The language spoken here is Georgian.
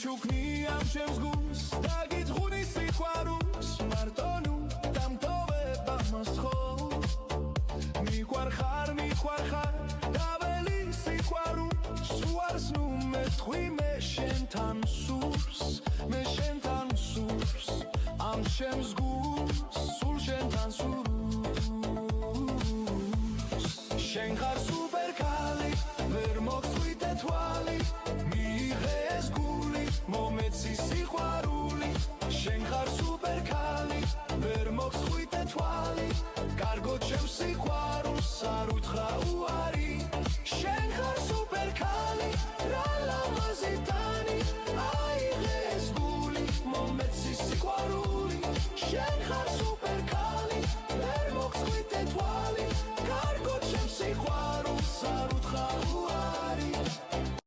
ჩუქნი ამ ჩემს გულს დაგიძღვნი სიყვარულს მარტო ნუ დამტოვება მას ხო მიყვარხარ დაველი სიყვარულს უარს ნუ მეთხვი მე შენთან სურს ამ ჩემს გულს სულ შენთან სურს შენ ხარ სუპერკალი ვერ მოგწვიდე თვალი მიიღე ეს გული მომეცი სიყვარული შენ ხარ სუპერკალი ვერ მოგწვიდე თვალი კარგო ჩემს სიყვარულს არ უთხრა უარი შენ ხარ სუპერკალი რა ლამაზი ტანი აიღე ეს გული მომეცი სიყვარული შენ ხარ სუპერკალი ვერ მოგწვიდე თვალი კარგო ჩემს სიყვარულს არ უთხრა უარი